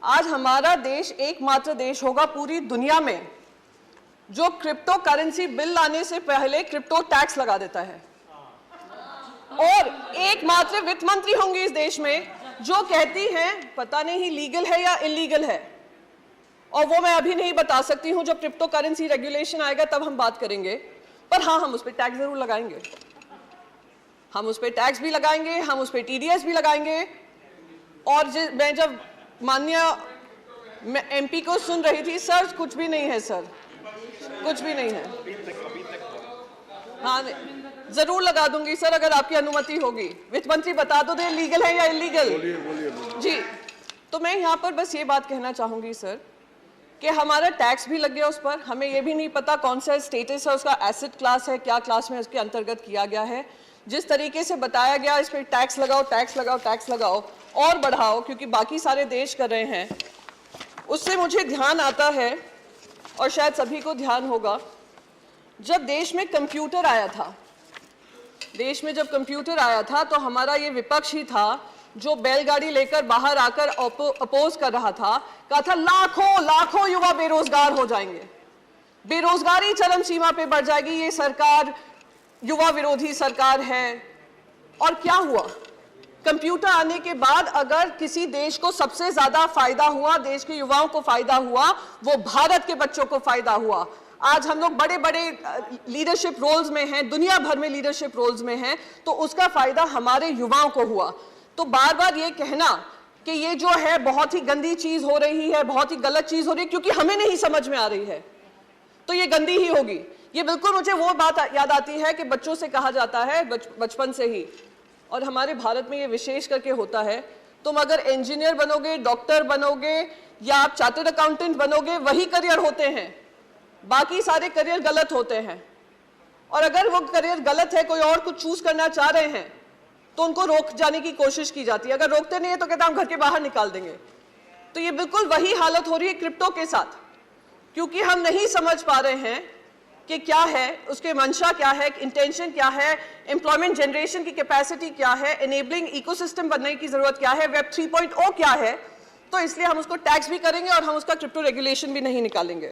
आज हमारा देश एकमात्र देश होगा पूरी दुनिया में जो क्रिप्टो करेंसी बिल लाने से पहले क्रिप्टो टैक्स लगा देता है, और एकमात्र वित्त मंत्री होंगी इस देश में जो कहती हैं पता नहीं लीगल है या इलीगल है, और वो मैं अभी नहीं बता सकती हूं। जब क्रिप्टो करेंसी रेगुलेशन आएगा तब हम बात करेंगे, पर हाँ, हम उस पर टैक्स जरूर लगाएंगे, हम उस पर टैक्स भी लगाएंगे, हम उस पर टीडीएस भी लगाएंगे। और मैं जब माननीय एमपी को सुन रही थी, सर कुछ भी नहीं है, सर कुछ भी नहीं है। हाँ, जरूर लगा दूंगी सर, अगर आपकी अनुमति होगी। वित्त मंत्री बता दो दे लीगल है या इलीगल। बोलिए। जी, तो मैं यहाँ पर बस ये बात कहना चाहूंगी सर कि हमारा टैक्स भी लग गया उस पर, हमें ये भी नहीं पता कौन सा स्टेटस है उसका, एसेट क्लास है, क्या क्लास में उसके अंतर्गत किया गया है। जिस तरीके से बताया गया इस पर टैक्स लगाओ, टैक्स लगाओ, टैक्स लगाओ और बढ़ाओ, क्योंकि बाकी सारे देश कर रहे हैं, उससे मुझे ध्यान आता है, और शायद सभी को ध्यान होगा, जब देश में कंप्यूटर आया था, देश में जब कंप्यूटर आया था तो हमारा ये विपक्ष ही था जो बैलगाड़ी लेकर बाहर आकर अपोज कर रहा था, कहा था लाखों लाखों युवा बेरोजगार हो जाएंगे, बेरोजगारी चरम सीमा पे बढ़ जाएगी, ये सरकार युवा विरोधी सरकार है। और क्या हुआ? कंप्यूटर आने के बाद अगर किसी देश को सबसे ज्यादा फायदा हुआ, देश के युवाओं को फायदा हुआ, वो भारत के बच्चों को फायदा हुआ। आज हम लोग बड़े बड़े लीडरशिप रोल्स में हैं, दुनिया भर में लीडरशिप रोल्स में हैं, तो उसका फायदा हमारे युवाओं को हुआ। तो बार बार ये कहना कि ये जो है बहुत ही गंदी चीज हो रही है, बहुत ही गलत चीज हो रही है क्योंकि हमें नहीं समझ में आ रही है, तो ये गंदी ही होगी। ये बिल्कुल मुझे वो बात याद आती है कि बच्चों से कहा जाता है बचपन से ही, और हमारे भारत में ये विशेष करके होता है, तुम अगर इंजीनियर बनोगे, डॉक्टर बनोगे या आप चार्टर्ड अकाउंटेंट बनोगे, वही करियर होते हैं, बाकी सारे करियर गलत होते हैं। और अगर वो करियर गलत है, कोई और कुछ चूज करना चाह रहे हैं, तो उनको रोक जाने की कोशिश की जाती है। अगर रोकते नहीं है तो कहते हैं हम घर के बाहर निकाल देंगे। तो ये बिल्कुल वही हालत हो रही है क्रिप्टो के साथ, क्योंकि हम नहीं समझ पा रहे हैं कि क्या है उसके मंशा, क्या है इंटेंशन, क्या है एम्प्लॉयमेंट जनरेशन की कैपेसिटी, क्या है एनेबलिंग इकोसिस्टम बनने की जरूरत, क्या है वेब 3.0 क्या है। तो इसलिए हम उसको टैक्स भी करेंगे और हम उसका क्रिप्टो रेगुलेशन भी नहीं निकालेंगे।